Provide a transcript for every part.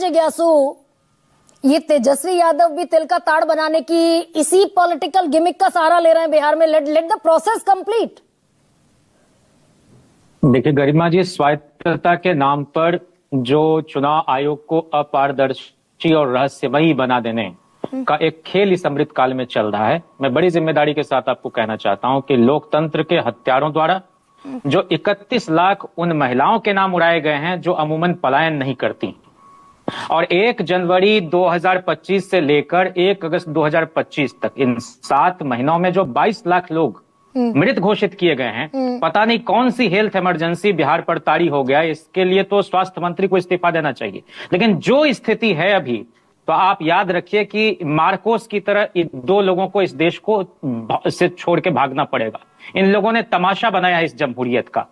जिज्ञासु, ये तेजस्वी यादव भी तिल का ताड़ बनाने की इसी पॉलिटिकल गिमिक का सहारा ले रहे हैं बिहार में। Let the process complete. देखिए गरिमा जी, स्वायत्तता के नाम पर जो चुनाव आयोग को अपारदर्शी और रहस्यमयी बना देने का एक खेल इस अमृतकाल में चल रहा है, मैं बड़ी जिम्मेदारी के साथ आपको कहना चाहता हूं कि लोकतंत्र के हत्यारों द्वारा जो 31 लाख उन महिलाओं के नाम उड़ाए गए हैं जो अमूमन पलायन नहीं करती, और 1 जनवरी 2025 से लेकर 1 अगस्त 2025 तक इन 7 महीनों में जो 22 लाख लोग मृत घोषित किए गए हैं, पता नहीं कौन सी हेल्थ इमरजेंसी बिहार पर तारी हो गया। इसके लिए तो स्वास्थ्य मंत्री को इस्तीफा देना चाहिए। लेकिन जो स्थिति है अभी, तो आप याद रखिए कि मार्कोस की तरह 2 लोगों को इस देश को से छोड़ के भागना पड़ेगा। इन लोगों ने तमाशा बनाया है इस जमहूरियत का।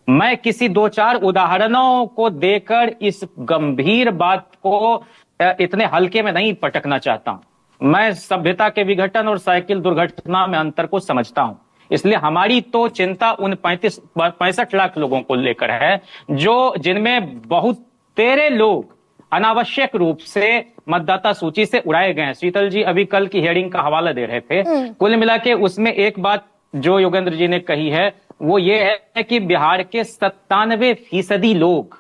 मैं किसी 2-4 उदाहरणों को देकर इस गंभीर बात को इतने हल्के में नहीं पटकना चाहता हूं। मैं सभ्यता के विघटन और साइकिल दुर्घटना में अंतर को समझता हूं। इसलिए हमारी तो चिंता उन 65 लाख लोगों को लेकर है जिनमें बहुत तेरे लोग अनावश्यक रूप से मतदाता सूची से उड़ाए गए हैं। शीतल जी अभी कल की हियरिंग का हवाला दे रहे थे। कुल मिला के उसमें एक बात जो योगेंद्र जी ने कही है वो ये है कि बिहार के 97% लोग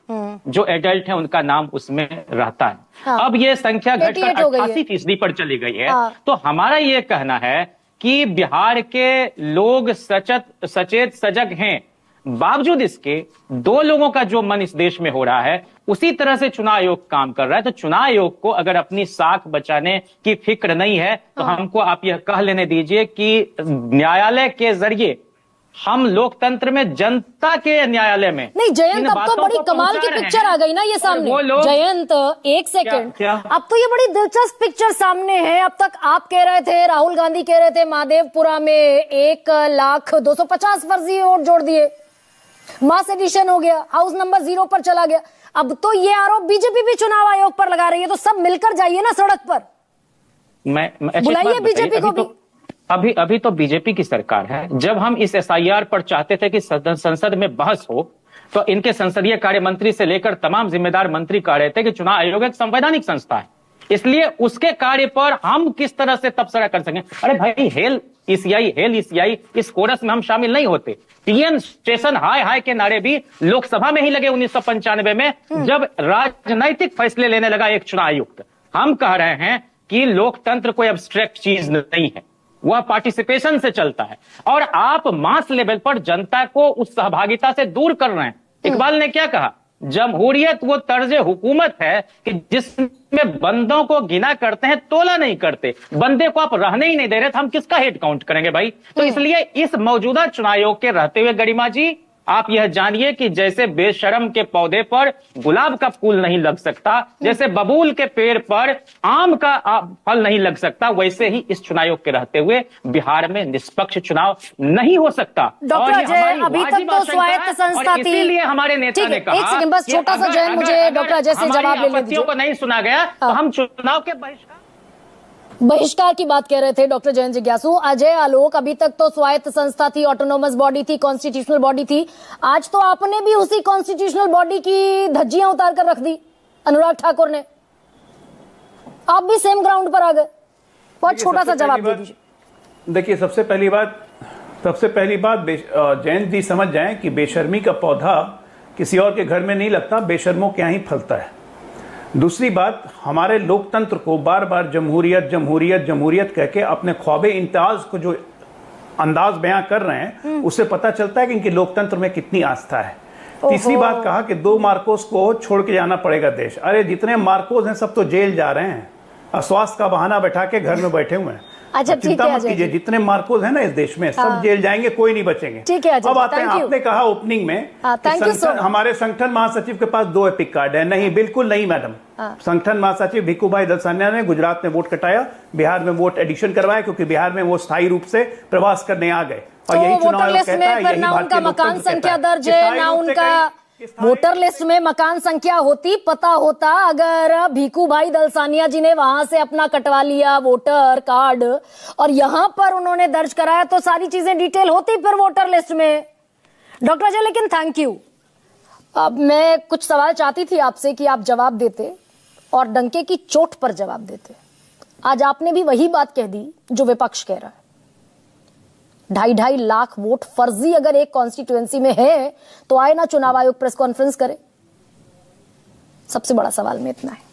जो एडल्ट हैं उनका नाम उसमें रहता है। हाँ। अब ये संख्या घटकर 88% पर चली गई है। हाँ। तो हमारा ये कहना है कि बिहार के लोग सचेत सजग हैं, बावजूद इसके 2 लोगों का जो मन इस देश में हो रहा है, उसी तरह से चुनाव आयोग काम कर रहा है। तो चुनाव आयोग को अगर अपनी साख बचाने की फिक्र नहीं है तो हमको आप यह कह लेने दीजिए कि न्यायालय के जरिए हम लोकतंत्र में, जनता के न्यायालय में नहीं। जयंत, अब तो बड़ी कमाल की पिक्चर आ गई ना ये सामने। जयंत एक सेकंड, अब तो ये बड़ी दिलचस्प पिक्चर सामने है। अब तक आप कह रहे थे, राहुल गांधी कह रहे थे महादेवपुरा में 1,250,000 फर्जी वोट जोड़ दिए, मास एडिशन हो गया, हाउस नंबर 0 पर चला गया। अब तो ये आरोप बीजेपी भी चुनाव आयोग पर लगा रही है। तो सब मिलकर जाइए ना सड़क पर, बुलाइए बीजेपी को भी। अभी तो बीजेपी की सरकार है। जब हम इस एसआईआर पर चाहते थे कि संसद में बहस हो, तो इनके संसदीय कार्य मंत्री से लेकर तमाम जिम्मेदार मंत्री कह रहे थे कि चुनाव आयोग एक संवैधानिक संस्था है, इसलिए उसके कार्य पर हम किस तरह से तबसरा कर सकें। अरे भाई, हेल ईसीआई इस कोरस में हम शामिल नहीं होते। टीएन स्टेशन हाय हाय के नारे भी लोकसभा में ही लगे 1995 में, जब राजनैतिक फैसले लेने लगा एक चुनाव आयुक्त। हम कह रहे हैं कि लोकतंत्र कोई एब्स्ट्रैक्ट चीज नहीं है, वह पार्टिसिपेशन से चलता है। और आप मास लेवल पर जनता को उस सहभागिता से दूर कर रहे हैं। इकबाल ने क्या कहा, जमहूरियत वो तर्ज हुकूमत है कि जिसमें बंदों को गिना करते हैं, तोला नहीं करते। बंदे को आप रहने ही नहीं दे रहे, तो हम किसका हेड काउंट करेंगे भाई। तो इसलिए इस मौजूदा चुनाव आयोग के रहते हुए गरिमा जी, आप यह जानिए कि जैसे बेशरम के पौधे पर गुलाब का फूल नहीं लग सकता, जैसे बबूल के पेड़ पर आम का फल नहीं लग सकता, वैसे ही इस चुनाव आयोग के रहते हुए बिहार में निष्पक्ष चुनाव नहीं हो सकता। डॉक्टर अजय, अभी तक तो स्वायत्त संस्था थी, इसीलिए हमारे नेता ने कहा, एक सेकंड बस छोटा सा जयंत, मुझे डॉक्टर अजय से जवाब ले लीजिए। को नहीं सुना गया तो हम चुनाव के बहिष्कार की बात कह रहे थे डॉक्टर जयंत जिज्ञासु। अजय आलोक, अभी तक तो स्वायत्त संस्था थी, ऑटोनोमस बॉडी थी, कॉन्स्टिट्यूशनल बॉडी थी। आज तो आपने भी उसी कॉन्स्टिट्यूशनल बॉडी की धज्जियां उतार कर रख दी, अनुराग ठाकुर ने। आप भी सेम ग्राउंड पर आ गए। बहुत छोटा सा जवाब दे दीजिए। देखिए, सबसे पहली बात जयंत जी समझ जाएं कि बेशर्मी का पौधा किसी और के घर में नहीं लगता, बेशर्मों के यहाँ ही फलता है। दूसरी बात, हमारे लोकतंत्र को बार बार जमहूरियत कह के अपने ख्वाबे इंताज को जो अंदाज बयां कर रहे हैं, उससे पता चलता है कि इनके लोकतंत्र में कितनी आस्था है। तीसरी बात कहा कि 2 मार्कोस को छोड़ के जाना पड़ेगा देश। अरे जितने मार्कोस हैं सब तो जेल जा रहे हैं, अस्वास्थ्य का बहाना बैठा के घर में बैठे हुए हैं। अच्छा, चिंता मत कीजिए, जितने मार्कोस हैं ना इस देश में, सब जेल जाएंगे, कोई नहीं बचेंगे। ठीक है। अब आते हैं, आपने कहा ओपनिंग में हमारे संगठन महासचिव के पास 2 एपिक कार्ड है। नहीं, बिल्कुल नहीं मैडम। संगठन महासचिव भिक्खूभाई दलसानिया ने गुजरात में वोट कटाया, बिहार में वोट एडिशन करवाया, क्योंकि बिहार में वो स्थायी रूप से प्रवास करने आ गए। और यही चुनाव आयोग कहता है, यही भारतीय मकान संख्या दर्ज है ना उनका। वोटर लिस्ट में मकान संख्या होती, पता होता, अगर भिक्खूभाई दलसानिया जी ने वहां से अपना कटवा लिया वोटर कार्ड और यहां पर उन्होंने दर्ज कराया, तो सारी चीजें डिटेल होती फिर वोटर लिस्ट में। डॉक्टर अजय, लेकिन थैंक यू। अब मैं कुछ सवाल चाहती थी आपसे कि आप जवाब देते। और डंके की चोट पर जवाब देते। आज आपने भी वही बात कह दी जो विपक्ष कह रहा है। 2.5 लाख वोट फर्जी अगर एक कॉन्स्टिट्यूएंसी में है तो आए ना चुनाव आयोग प्रेस कॉन्फ्रेंस करे। सबसे बड़ा सवाल में इतना है।